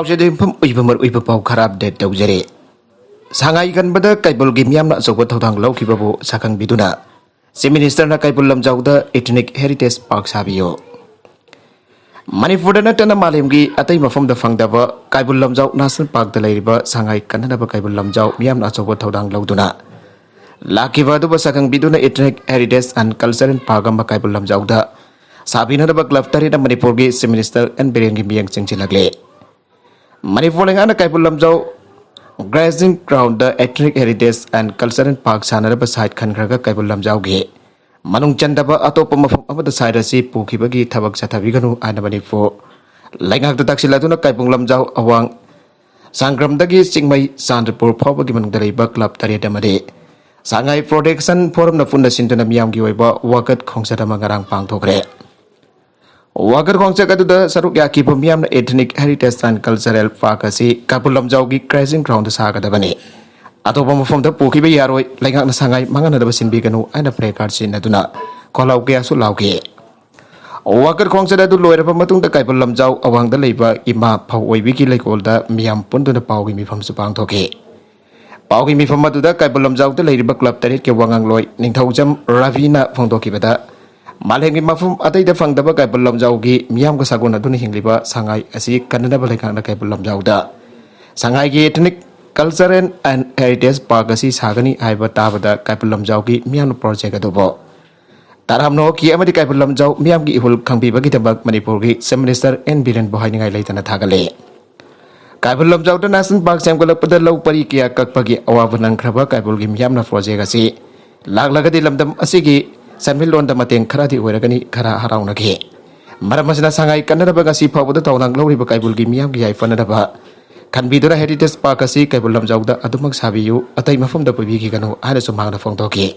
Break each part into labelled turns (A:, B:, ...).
A: पाउसेदे फम उइबमर उइबपाउ खराब डेट तौजरे सांगाई गनबदा काइबुल गी मियामना अचौबा थौदांग लौखिबाबु साखंग बिदुना चीफ मिनिस्टरना काइबुल लमजाउदा एथनिक हेरिटेज पार्क साबियो मणिपुर नटना मालेमगी अतै मफमदा फंगदबा काइबुल लमजाउ नेशनल पार्क दा लैरिबा सांगाई कन्नदबा काइबुल लमजाउ मियामना अचौबा थौदांग लौदुना लाखिबा दुबा साखंग बिदुना ethnic heritage and cultural park अमा काइबुल लमजाउदा साबिनदबा क्लब तरिना मणिपुर गी चीफ मिनिस्टर एन बिरेन गी मियंग चिंचिलगले मणिपुर लेंगाना Keibul Lamjao grazing ground the ethnic heritage and cultural park सानरबा साइट खनखरगा काइबुल लमजाउ गे मनुंग चंदबा अतोप मफम अमदा साइट असि पुखिबगी थबक सथाबिगनु आना मणिपुर लाइंगाक ताक्सिलादुना काइबुल लमजाउ अवांग सांग्रमदगी चिंगमई चांद्रपुर फावबगी मनुंग दरेबा क्लब तरेट अमदे सांगाई प्रोटेक्शन फोरम न पुन्ना सिंदुना मियामगी ओइबा वाकत खोंगसदमा ngarang पांगथोखरे वागर खोंगचक अदुदा सरुक याकिबा मियामना ethnic heritage and cultural park असि काइबुल लमजाउगी क्रेजिंग ग्राउंड सागदबने अतोपा मफमदा पुखिबा यारोय लाइंगाकना सांगाई मांगनदबा सिनबिगनु आइना प्रे कार्ड सिनदुना कॉलाउ केयासु लाउगे वाकर खोंगचदा दु लोयरबा मतुंगदा काइबुल लमजाउ अवांगदा लेबा इमा फाव ओइबिगी लेकोलदा मियाम पुंदुना पाउगी मिफमसु पांगथोके पाउगी मिफम अदुदा काइबुल लमजाउदा लेरिबा क्लब तरेट के वांगांगलोय निंगथौजम रविना फोंदोकिबदा मालेंगी मफम अतैदा फंगदबा काइबुल लमजाउगी मियामगा सागोन अदुना हिंगलिबा सांगाई असि कन्नदबा लेखांगना काइबुल लमजाउदा सांगाईगी ethnic cultural and heritage park असि सागनी आइबा ताबदा काइबुल लमजाउगी मियाम प्रोजेक्ट अदुबो तारामनो की अमदि काइबुल लमजाउ मियामगी इहुल खंगबिबगी दबक मणिपुरगी चीफ मिनिस्टर एन बिरेन बहाइनिंगाई लेतना थागले काइबुल लमजाउदा नेशनल पार्क सेमगलपदा लौ परि किया ककपगी अवाब नंगख्रबा काइबुलगी मियामना प्रोजेक्ट असि लागलगदि लमदम असिगी सनमिलोंदा मतेंग खरादि ओइरगनी खरा हराउनगे मरमसना सांगाई कन्नदबा गसी फावबदा तौनांग लौरिबा काइबुलगी मियामगी याइफनदबा खनबिदुना हेरिटेज पार्क असि काइबुल लमजाउदा अदुमक साबियु अतै मफमदा पुबिगिगनु हाना सुमांगना फोंदोके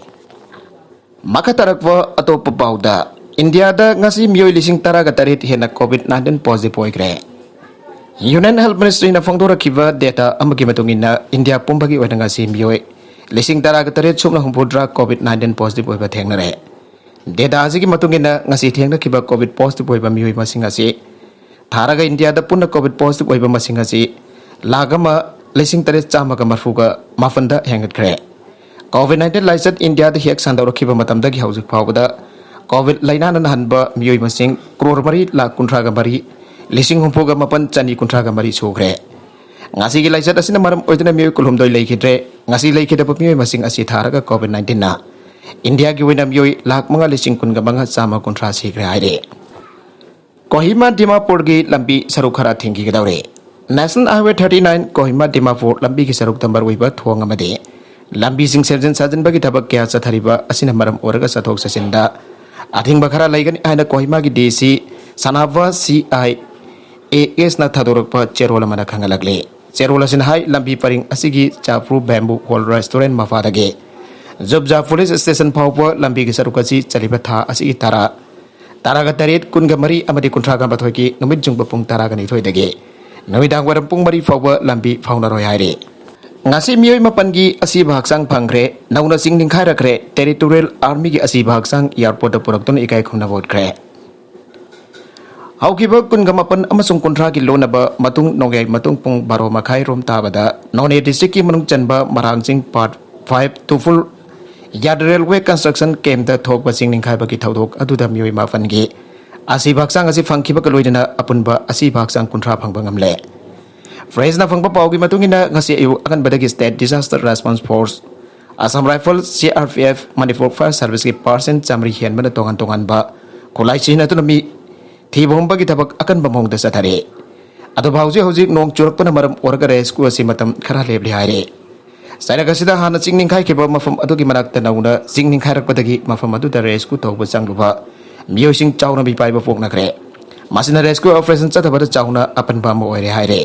A: मखतरकवा अतोप पाउदा इंडिया दा ngasi मियोय लिसिंग तरागा तरेट हेना कोविड-19 पॉजिटिव ओइग्रे यूनियन हेल्थ मिनिस्ट्री ना फोंदोरखिबा डेटा अमगी मतुंगिना इंडिया पुंबगी ओइना ngasi मियोय लिसिंग तरागा तरेट सुमना हुंपुद्रा कोविड-19 पॉजिटिव ओइबा थेंगनरे डेटा असिगी मतुंगिना ngasi थेंगनखिबा कोविड पॉजिटिव ओइबा मियोय मसिंग असि थारागा इंडिया दा पुन्ना कोविड पॉजिटिव ओइबा मसिंग असि लागमा लिसिंग तरेट चामगा मरफुगा माफंदा हेंगतख्रे कोविड-19 लाइसत इंडिया दा हेक संदौरखिबा मतमदगी हौजिक फावबदा कोविड लाइनाना नहनबा मियोय मसिंग क्रोर मरी लाख कुंथ्रागा मरी लिसिंग हुंफुगा मपन चनी कुंथ्रागा मरी सुख्रे ngasi लाइसत असिना मरम ओइदना मियोय कुलहुमदोय लेखिद्रे ngasi लेखिदबा मियोय मसिंग असि थारागा कोविड-19 ना इंडिया की वैना मियोय लाख मंगा लिसिंग कुनगा मंगा चामा कुंथ्रा सिग्रे हाइरे कोहिमा दिमापुर की लंबी सरुक खरा थिंगी गदौरे नेशनल हाईवे 39 कोहिमा दिमापुर लंबी की सरुक तंबर ओइबा थोंग अमदे लंबी सिंग सर्जन साजन बगी थबक क्या चथरिबा असिना मरम ओरगा सथोक ससिंदा अथिंग बखरा लैगन आइना कोहिमा की डीसी सनावा CIAS ना थादोरकपा चेरोल मना खंगलगले चेरोल असिन हाई लंबी परिंग असिगी चाफ्रू बैम्बू हॉल रेस्टोरेंट मफादगे जुबजा पुलिस स्टेशन फाउपा लंबी की सरुक असि चलिबा था असिगी तारागा तरेट कुनगा मरी अमदि कुंथ्रागा बथोयकी नुमित जुंगबा पुंग तारागा निथोयदगे नुमिदांग वरम पुंग मरी फाउबा लंबी फाउनरोय हाइरे ngasi miyoy mapangi asiba haksang phangre nauna sing ningkhai rakre territorial army gi asiba haksang airport da purakton ikai khumna bodkre haukiba kunga mapan amasung kontra gi lonaba matung nongai matung pung baro makhai rom tabada none district ki manung chanba marangsing part 5 to full yard railway construction came the thok basing ningkhai ba gi thaudok aduda miyoy mapan gi asiba haksang asi phangkiba ka loidana apunba asiba haksang kontra phangba ngamle Fresh na fangpa paugi matungina ngasi ayu akan badagi State Disaster Response Force Assam Rifles CRPF Manipur Fire Service ki percent chamri hian bana tongan ba kolai china tu nami thibom bagi tabak akan bamong da sathare ado bauji hojik nong churak pana maram orga rescue asi matam khara lebli haire saina gasida hana chingning khai ke ba mafam adu gi manak tanauna chingning khai rak badagi mafam adu da rescue tawba changluba miyosing chawna bi pai ba pokna kre masina rescue operation chathabada chawna apan ba mo oire haire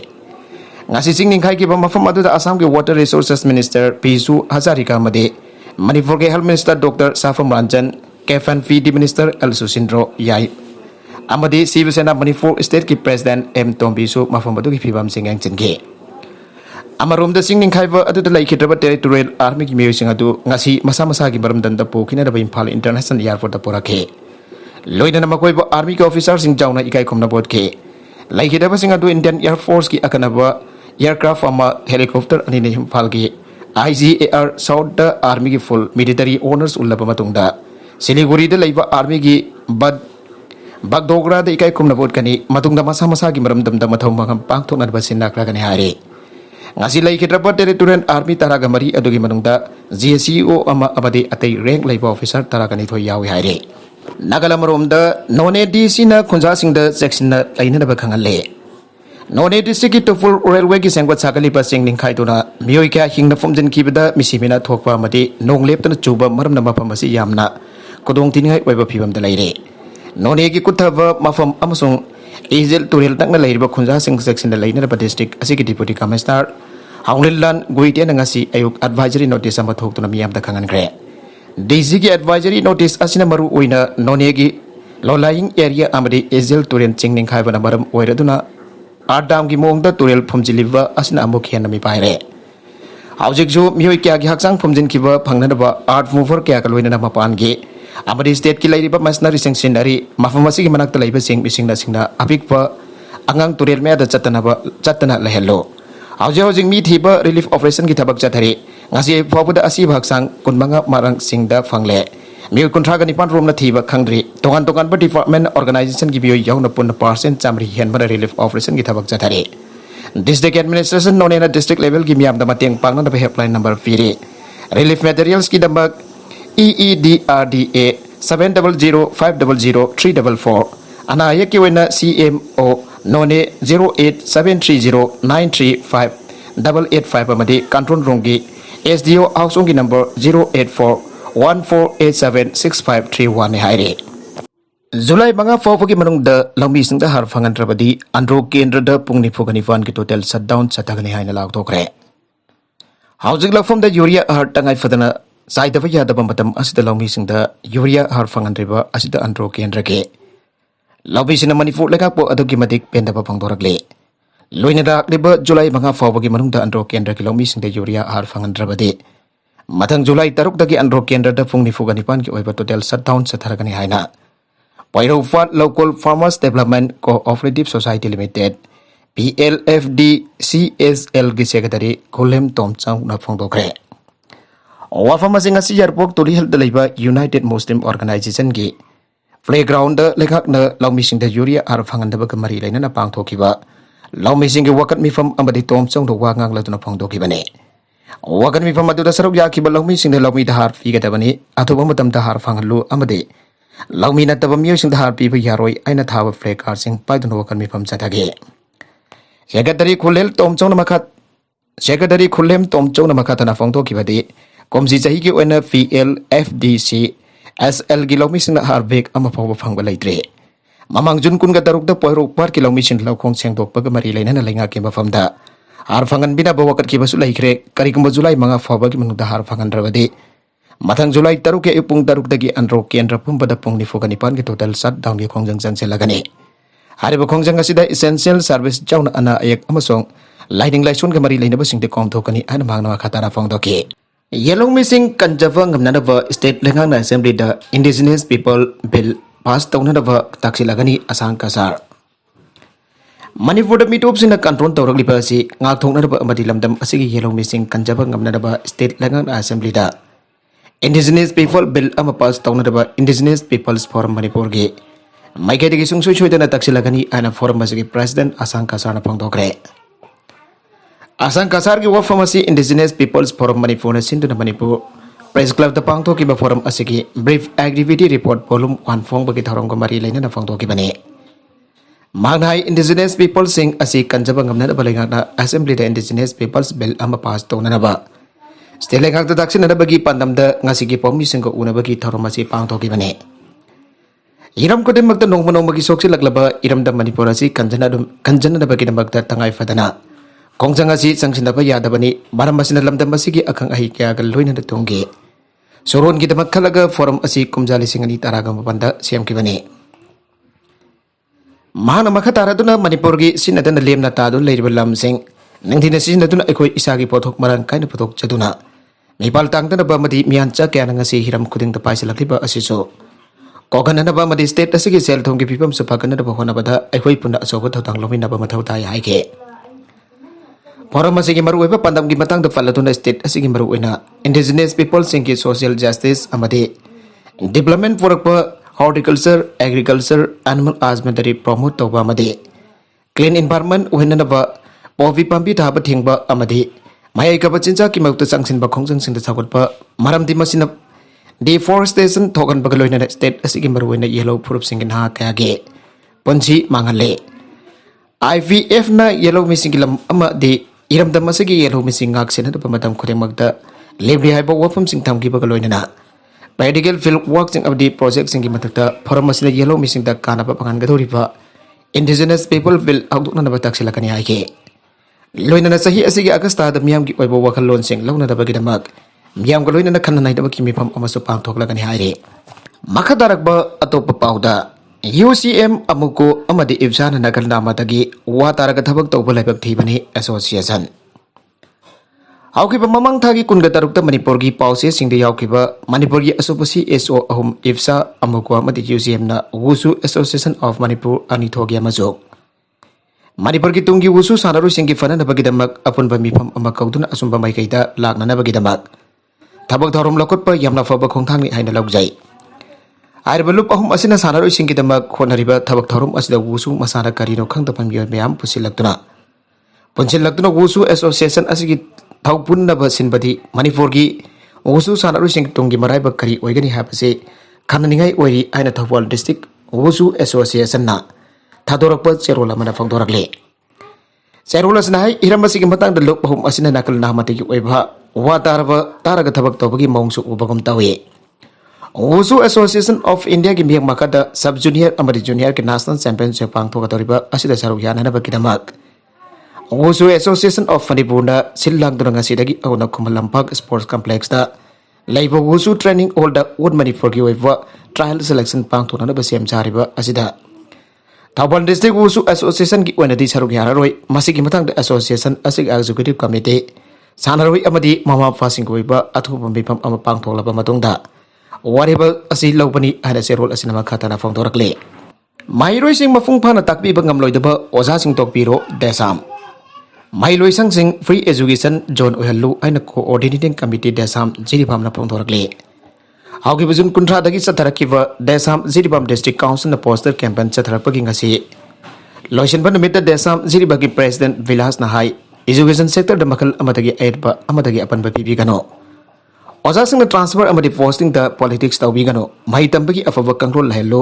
A: ngasi singning khai ki ba mafam adu da Assam ki Water Resources Minister Pisu Hazarika made Manipur ke Health Minister Dr. Safam Ranjan KFNPD Minister El Susindro yai amadi Civil Sena Manipur State ki President M Tombisu mafam adu ki phibam singang chinge amarom da singning khai ba adu da laikhidraba territorial army ki miyo sing adu ngasi masa masa ki baram dan da pokina da Imphal International Airport da porakhe loina na makoi ba army ki officer sing jauna ikai khomna bodke ꯂꯩꯈꯤꯗꯕꯁꯤꯡ ꯑꯗꯨ Indian air ꯐꯣꯔꯁꯀꯤ ꯑꯀꯟꯕ aircraft ama helicopter ani ne falgi IGAR South da army gi full military honors ullaba matungda Siliguri da laiba army gi bagdogra da ikai kumna bot kani matungda masa masa gi maram dam da mathau mangam pang thona ba sinna kra kani hare ngasi lai khidrapa territorial army taraga mari adugi manungda GSCO ama abadi atai rank laiba officer taraga ni thoi yawi hare Nagalamorom da none DC na khunja sing da section na laina ba khangalle None district ki toful railway ki sengwat sakali pa sing ningkai tuna mioi kya hingna fomjin ki bida misimina thokpa mati nong lep tan chuba maram na mafam asi yamna kodong tingai waiba phibam da laire None ki kuthaba mafam amasung Ezel turil takna lairiba khunja sing section da laina ba district asi ki deputy commissioner Haunglelan guite na ngasi ayuk advisory notice ama thok tuna miyam da khangan gre DC ki advisory notice asina maru oina none ki low lying area amadi Ezel turil chingning khai bana maram oiraduna Adam gi mong da turel phomjiliba asina amok hian mi paire Haujik ju mioi kya gi haksang phomjin kiba phangna ba art mover kya ka loina ma pan gi amadi state ki lairiba machinery sanctionary mafamasi gi manak ta laiba sing mising na singna apik pa angang turel me da chatana la hello Haujik mi thiba relief operation gi thabak chathari ngasi phobuda asi bhaksang kunmanga marang singda phangle mi kontraga ni pan room na thiba khangri togan ba department organization gi biyo yauna pun percent chamri hian ba relief operation gi thabak chathari district administration none na district level gi miam da mateng pangna da helpline number piri relief materials ki damak EEDRDA 700500 ana yaki wena CMO none 08730935885 amadi control room gi SDO housing gi number 08414876531 haire Julai manga fawagi manung da lambi sing da har fangan rabadi andro kendra da pungni phogani fan ki total shutdown chatagani haina lag tokre Housing la from da urea har tangai fadana sai da ya da matam asida lambi sing da urea har fangan riba asida andro kendra ke lambi sina manipur leka po adogi madik penda pa pangdorakle loina da liba Julai manga fawagi manung da andro kendra ki lambi sing da urea har fangan rabadi Matang Julai taruk dagi andro kendra da pungni phogani pan ki oiba total shutdown chatharagani haina Pairofat Local Farmers Development Cooperative Society Limited PLFD CSL gi secretary Khulem Tomchang na phongdokre Wafam asing asi yarpok tuli hel dalaiba United Muslim Organization gi playground da lekhak na lawmising da urea ar phangan da ba kamari laina na pangthokiba lawmising gi wakat mifam amadi Tomchang do wa ngang laduna phongdokibane wakat mifam adu da saruk yakiba lawmising da lawmi da har fi ga dabani athoba matam da har phangalu amadi Lawmi na taba miyo sing dahar piba yaroi aina thawa flake sing paidun wakan mi pam chatage Secretary Khulem Tomchong na makata na phongto kibadi komji chahi ki oina PLFDC SL gi lawmi sing na har bek ama phawa phangba laitre mamang jun kun ga daruk da poiro par ki lawmi sing lakhong sengdok pa ga mari laina na lainga ki mafam da har phangan bina ba wakat ki basu laikre karikamba Julai manga phawa gi manu da har phangan rabadi Matang Julai taruk ke ipung taruk dagi andro kendra pumbada pung ni fogani pan ke total shutdown ki khongjang chansel lagani hariba khongjang asida essential service jauna ana ayak amasong lighting laison ke mari laina basing de kom thokani ana mangna khatana phongdoki yellow missing kanjava ngamna ba state lengang na assembly da indigenous people bill pass tawna ba taksi lagani asang kasar Manipur da mitop sina control tawrak lipa si nga thokna ba amadi lamdam asigi yellow missing kanjava ngamna ba state lengang na assembly da Indigenous People Bill ama pass tawna ba Indigenous People's Forum Manipur gi maikedi gi sungsui choidana taksilagani ana forum masigi president Asang Kasar na phongdokre Asang Kasar gi wafamasi Indigenous People's Forum Manipur na sinduna Manipur Press Club da pangthoki ba forum asigi brief activity report volume 1 phong bagi tharong ko mari laina na phongthoki bane Magnai Indigenous People sing asi kanjaba ngamna ba lenga na assembly da Indigenous People's Bill ama pass tawna ba Steleng hak daksina na bagi pandam da ngasigi pomi singko una bagi tharomasi pangthoki bane Iram ko demak da nongmanong bagi soksi laglaba iram da Manipur asi kanjana da bagi damak da tangai fadana kongjang asi sangsinda ba yada bani baramasina lamdam basigi akang ahi kya gal loina da tongge soron gi damak khalaga forum asi kumjali singani taraga mapanda siam ki bane Mahana makhatara duna Manipur gi sinadana lemna ta dun leirba lam sing nangthina sinaduna ekoi isagi pothok marang kaina pothok chaduna Mipal tangdana ba madi miancha kaya na ngasi hiram kuding da paisa lakliba asiso kogananaba amadi state asigi sel thonggi phibam su phaganaba honabada aihoi punna asoba thotang lominaba mathau tai haike forum asigi maru oiba pandam gi matang da faladuna state asigi maru oina indigenous people singki social justice amadi development for horticulture agriculture animal husbandry promote toba amadi clean environment ohinanaba povi pambi thaba thingba amadi mayai ka bachinja ki mauta sangsin ba khongjang sing da chawatpa maramdi masina deforestation thogan bagaloina state asigi maruina yellow furup singin ha kage ponji mangale IVF na yellow missing lam ama de iram da masigi yellow missing ngak sena da matam khuremagda lebri haiba wafam sing thamgi bagaloina na medical field work sing abdi project sing gi matakta pharmacy yellow missing da kana pa pangan gadoriba indigenous people will outna na batak silakani haike loina na sahi asigi agasta da miyam gi oibo wakal lon sing launa da bagidamak miyam ga loina na khanna nai da baki mifam amasu pang thoklagani haire makadarak ba atopa pauda UCM amuko amadi ibsana nagal namadagi wataraga thabak tawba laibak thibani association haukiba mamang thagi kunga tarukta manipur gi pause singde yaukiba manipur gi asopasi SO ahum ibsa amuko amadi UCM na wusu association of manipur ani thogi amazok manipur gi tunggi wusu sanaru singi fana na bagidamak apun ba mifam amakauduna asumba maikaida lakna na bagidamak thabak thorom lokotpa yamna faba khongthang ni haina lagjai Airbalup ahum asina sanaru singi damak khonariba thabak thorom asida wusu masana karino khangda pambiyo meyam pusilaktuna punsilaktuna wusu association asigi thaupunna ba sinbadi manipur gi wusu sanaru sing tunggi marai ba kari oigani habase khanningai oiri aina thawal district wusu association na thadorapa cherola mana phangdorakle cherola snai irambasi gi matang da lok ahum asina nakal nahmati gi oiba wa taraga thabak tawbagi mongsu ubagam tawe wusu association of india gi miyak makada sub junior amadi junior ki national championship pangthoka toriba asida saruk yana ba kidamak wusu association of manipur na sillang duranga sidagi auna kumalampak sports complex da laiba wusu training all the old manipur gi oiba trial selection pangthona na ba sem jariba asida Thawal district wusu association gi oinadi saruk yana roi masigi matang da association asig executive committee sanaroi amadi mama fasing ko iba athuba mifam ama pangtholaba matungda wariba asi lobani ana serol asina makhatana phangdorakle mairoi sing mafung phana takpi ba ngamloidaba oja sing tokpiro desam mailoi sang sing free education zone ohallu aina coordinating committee desam jiribam na phangdorakle haugi bujun kuntra dagi satharakiba desam jiribam district council na poster campaign chatharapagi ngasi loisin ban numit desam jiribagi president vilas na hai education sector da makal amadagi aidba amadagi apan ba pibi gano oja sing transfer amadi posting da politics tawbi gano mai tambagi afaba control hello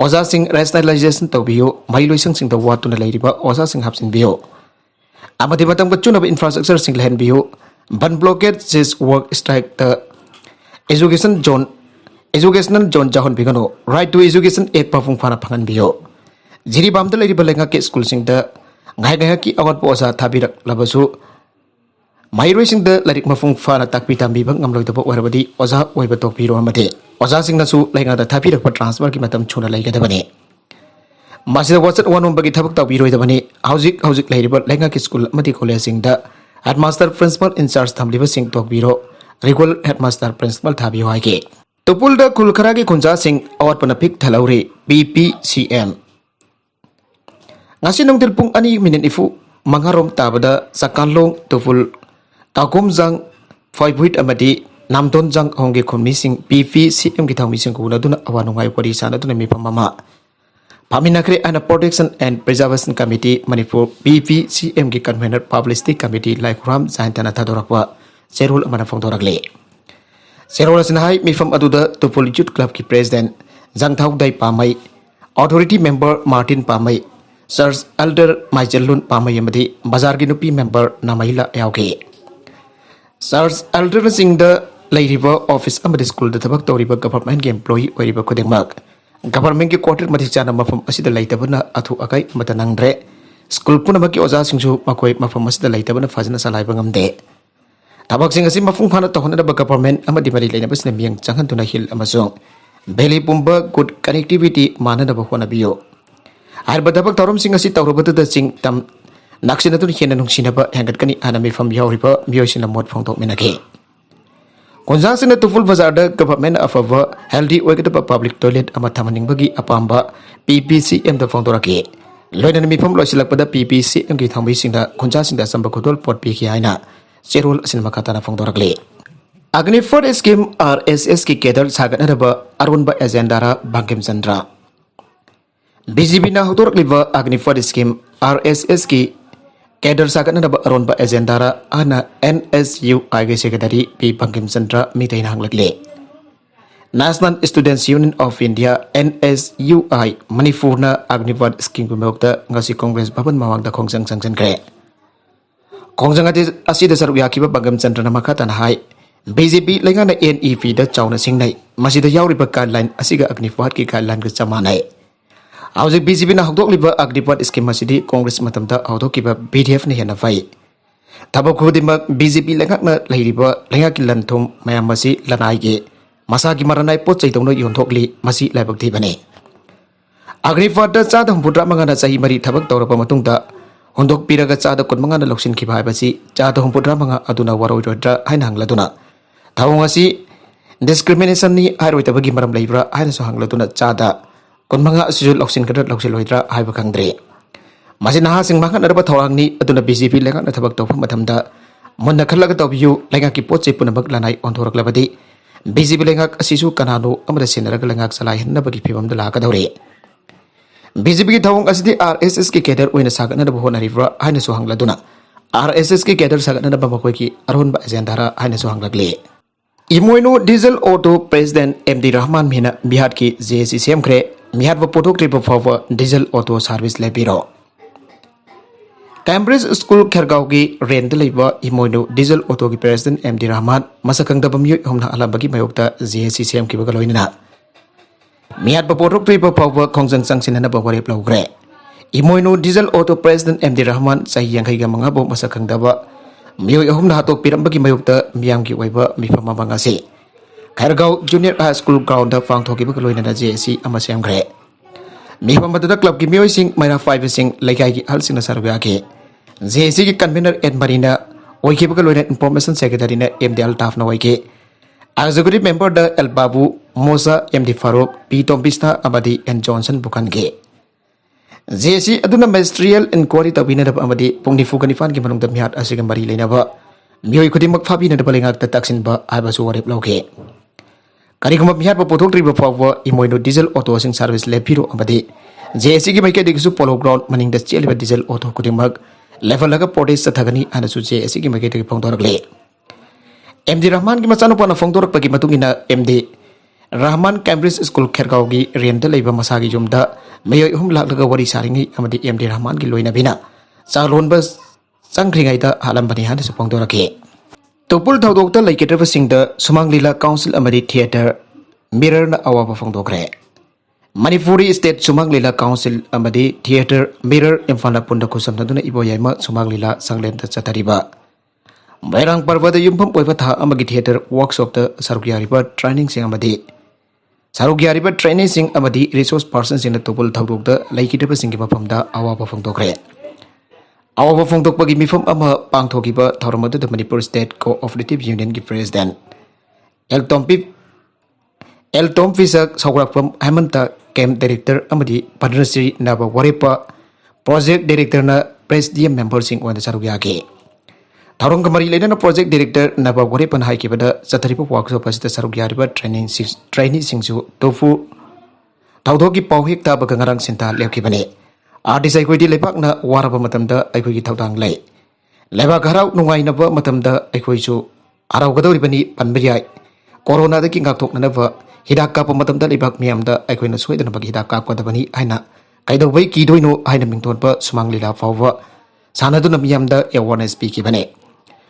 A: oja sing rationalization tawbiyo mai loisang sing da watuna leiriba oja sing hapsin biyo amadi batang bachuna infrastructure sing lehen biyo ban blockade this work strike the educational zone jahon bigano right to education aid pafung phana phangan biyo jiri bam da leiriba lenga ke school sing da ngai ki awat posa thabirak labasu mairoi sing da larik mafung fana takpi tambi bang ngamloi da warabadi oza oiba tokpiro amade oza sing nasu lenga da thabirak pa transfer ki matam chuna lai gada bane masida wasat wanom bagi thabak tawbiroi da bane hauzik lairiba lenga ki school amadi college sing da headmaster principal in charge thamliba sing tokbiro regular headmaster principal thabi hoike topul da kulkhara ki khunja sing awat pana phik thalaure BPCM ngasi nong tilpung ani minit ifu mangarom tabada sakanlong tuful takumjang 5 wit amadi namdon jang hongge khomni sing PPCM ki thawmi sing kuna duna awanungai pori sana duna mi pamama paminakre ana protection and preservation committee manipur PPCM ki convener publicity committee laikram zaintana thadorakwa serul amana phongdorakle serul sinhai mifam aduda tuful youth club ki president jangthau dai pamai authority member martin pamai Sirs Elder Maijalun Pamayamadi Bazar Ginupi member Namaila Yauke Sirs Elder Singh the Lairiba Office Amadi School the Tabak Toriba Government Employee Oriba Kudemak Government Quarter Matichana Mafam Asida Laitabana Atu Akai Matanangre School Punamaki Oza Singsu Makoi Mafam Asida Laitabana Fazana Salaibangam De Tabak Sing Asim Mafung Hana Tohana Government Amadi Mari Lanabas Namiang Changantuna Hill Amazon Beli Pumba Good Connectivity Mana Nabahwana Bio Arba dabak taurum sing asi taurubatu da sing tam naksinatun hena nungsinaba hangat kani anami fam yauriba miyoisina mod phongtok menake Konjang Tuful Bazar the government of a healthy Wakatapa public toilet Amatamaning Bagi Apamba PPCM the Fondoraki. Loidan Mipum Losilak pada PPCM Gitambi Sinda Konjang the Sambakotol Port Pikiana Cerul Sinmakatana Fondorakli. Agni for scheme RSS ki kedar sagat naraba Arunba Azendara Bankim Sandra. BJP na hutur liba Agni for scheme RSS ki kedar sagat naraba Arunba Azendara ana NSUI ke sekretari P Bankim Sandra mitain hanglakle. National Students Union of India NSUI Manipur na Agni for scheme kumokta ngasi Congress Bhavan mawangda khongsang sangsan kre. Khongsang ati da saru yakiba Bankim Sandra na makatan hai BJP lengan NEP da chawna singnai masida yauriba guideline asiga Agnipat ki guideline ka chamanai hauzik BJP na hokdok liba Agnipat scheme masidi Congress matamda hokdokiba BDF ne hena fai thabak khudima BJP lengak na leiriba lengak ki lanthum mayam masi lanai ge masa ki maranai pot chai tongno yonthokli masi laibak thi bane Agnipat da cha dam putra mangana chahi mari thabak tawrapa matungda hondok piraga cha da kon mangana loksin ki bhai basi cha da hom putra manga aduna waroi rodra haina hangladuna Tawang asi discrimination ni haroi tabagi maram laibra haina so hanglatuna chada kon manga sujul oksin kadat loksil loidra haiba kangdre masina ha sing makan arba thawang ni aduna BJP lenga na thabak tawpham mathamda monna khalaga tawbiyu lenga ki poche punamak lanai onthorak labadi BJP lenga asisu kanano amada sinaraga lenga salai hinna bagi phibam dala ka dawre BJP ki thawang asidi RSS ki keder oina sagana da bohona rivra haina so hangladuna RSS ki keder sagana da bamakoi ki arhon ba ajendara haina so hanglagle Imoinu Diesel Auto President MD Rahman Mina Bihar ki JSC CM kre Bihar wa potok trip of Diesel Auto Service le biro Cambridge School Khergaon ki rent leiba Imoinu Diesel Auto ki President MD Rahman masakang da bamyu homna ala bagi mayokta JSC CM ki bagaloina Bihar wa potok trip of Khongsang Sangsin na bagore plogre Imoinu Diesel Auto President MD Rahman sahi yang kai ga mangabo masakang da ba Miyoi ahum na hatok pirambagi mayukta miyam ki waiba mifama bangasi. Khergaon Junior High School ground da fang thoki bakaloy na JSC ama siam gre. Mifama da club ki miyoi sing mayna 5 sing laikai ki hal sing na sarwa ki. JSC ki convener Ed Marina oi ki bakaloy na information secretary na MD Altaf na wai ki. Executive member da El Babu Mosa MD Farouk P Tompista amadi N Johnson bukan ki. JSC aduna ministerial inquiry tabina da amadi pungni fukanifan ki manung da mihat asiga mari leina ba mioi khudimak phabi na da balengak ta taksin ba aiba su warep loke kariguma mihat ba pothok tri ba phawa imoino diesel auto sing service le biro amadi JSC ki maike digisu polo ground maning da cheliba diesel auto khudimak level laga protest sa thagani ana su JSC ki maike de phongdorak le MD Rahman ki machano pana phongdorak pa ki matungina MD Rahman Cambridge School Khergaon ki rent leiba masagi jumda Mayo hum laga wari saringi amadi MD Rahman ki loina bina salon bas sangkringai da halam bani han supong dorake topul thodok ta laiketra singda sumang lila council amadi theater mirror na awa phong dokre Manipuri State sumang lila council amadi theater mirror infana punda kusam duna ibo yaima sumang lila sanglen ta chatariba Bairang parvada yumpam oiba tha amagi theater workshop ta sarugya riba training sing amadi Sarugya riba training sing amadi resource persons in the topul thauruk da laikidaba sing ki mafamda awa phong dokre awa phong dok pagi mifam ama pangthoki ba thauramadu the Manipur State Cooperative Union ki president El Tompi sak sawrak pam Hemanta camp director amadi Padranasri naba warepa project director na presidium member sing on the sarugya ke Tharong kamari lena project director naba warepan hai ki bada sataripa workshop asita sarugya riba training singsu tofu tawdo ki pawhik ta bagangarang sinta leki bane artist ai koi di lepak na waraba matamda ai koi ki thawdang lai leba garau nungai na ba matamda ai koi su arau gadori bani panbiyai corona da ki ngak thok na ba hidak ka pa matamda lebak miam da ai koi na soi da ba hidak ka da bani aina kaido bai ki doino aina mington pa sumang lila fawwa sana du na miam da awareness pi ki bane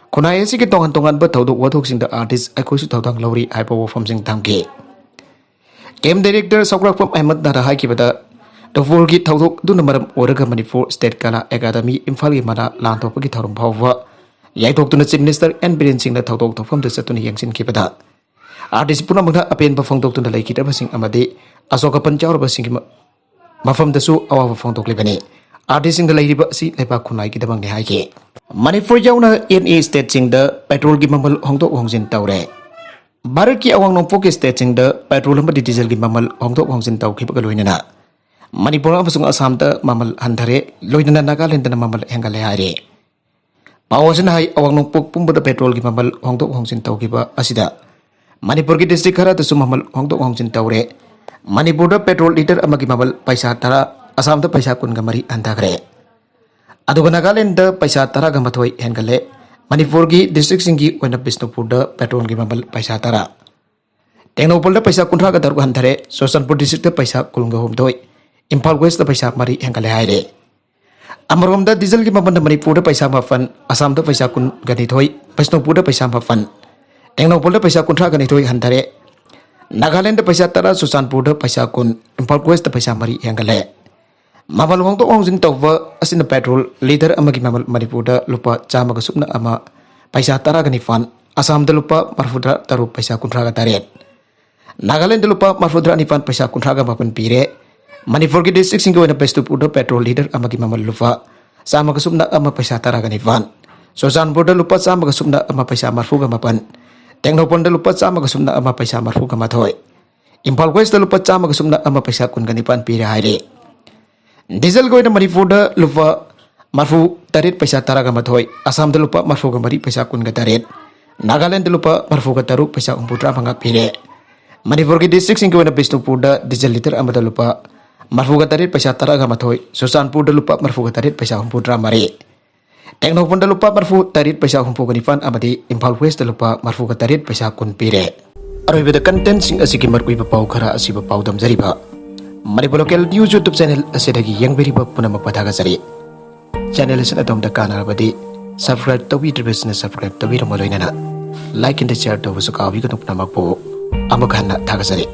A: Kuna esi ki tongan ba tawdok wathok sing da artist ai koi su thawdang lawri ai pa form sing thamke game director Sakrak Pam Ahmed na hai ki bada the full ki thawdok du na maram oraga Manipur State Kala Academy Imphal ki mana lan thok ki thorum phawwa yai thok tu na chief minister and Biren Singh na thawdok thofam de satuni yangsin ki bada artist puna mangha apen ba phongdok tu na lai ki da sing amade asoka panchawr ba sing mafam da su awa phongdok le bane artist sing da lai ba si lepa khunai ki da bang ne hai ki Manipur yauna NA state sing da petrol ki mamal hongdok hongjin tawre Bharat ki awang nongpok ki state singda petrol amadi diesel ki mamal hongtok hongsin tawkhiba ka loinana Manipur amasung Assam da mamal handhare loinana Nagaland da mamal hengale hare Pawasan hai awang nongpok pumbada petrol ki mamal hongtok hongsin tawkhiba asida Manipur ki district khara da mamal hongtok hongsin tawre Manipur da petrol liter amagi mamal paisa tara Assam da paisa kun gamari handhagre Aduga Nagaland da paisa tara gamathoi hengale Manipur ki district singi oina Bisnupur da petrol ki mamal paisa tara. Tengnopol da paisa kuntra ka daru handare, Sosanpur district da paisa kulunga humdoi, Imphal West da paisa mari hengkale haire. Amarom da diesel ki mamal da Manipur da paisa mafan, Assam da paisa kun ganithoi, Bisnupur da paisa mafan. Tengnopol da paisa kuntra ganithoi handare. Nagaland da paisa tara, Sosanpur da paisa kun, Imphal West da paisa mari hengkale. Mamal hong tok hong sin tawwa asina petrol liter amagi mamal Manipur da lupa chama ka supna ama paisa tara gani fan Assam da lupa marfudra taru paisa kuntra ga taret Nagaland da lupa marfudra ni fan paisa kuntra ga mapan pire Manipur ki district singo na Bisnupur da petrol liter amagi mamal lupa sama ka supna ama paisa tara gani fan Sosanpur da lupa sama ka supna ama paisa marfu ga mapan Tengnopol da lupa sama ka supna ama paisa marfu ga mathoi Imphal West da lupa sama ka supna ama paisa kun gani pan pire haire Diesel goina Manipur da lupa marfu tarit paisa tara ga mathoi Assam da lupa marfu ga mari paisa kun ga tarit Nagaland da lupa marfu ga taru paisa umputra manga pire Manipur ki district singko na Bisnupur da diesel liter amada lupa marfu ga tarit paisa tara ga mathoi Sosanpur da lupa marfu ga tarit paisa umputra mari Tengnopol da lupa marfu tarit paisa umpu ga nifan amadi Imphal West da lupa marfu ga tarit paisa kun pire Aroibada content sing asiki markui pau khara asiba pau dam jariba Manipur local news YouTube channel asidagi yang beriba punama padaga sari channel asina tom da kana badi subscribe tawi business subscribe tawi ramaloina like and share tawu sukawi ka nupna mapo amakhana thaga sari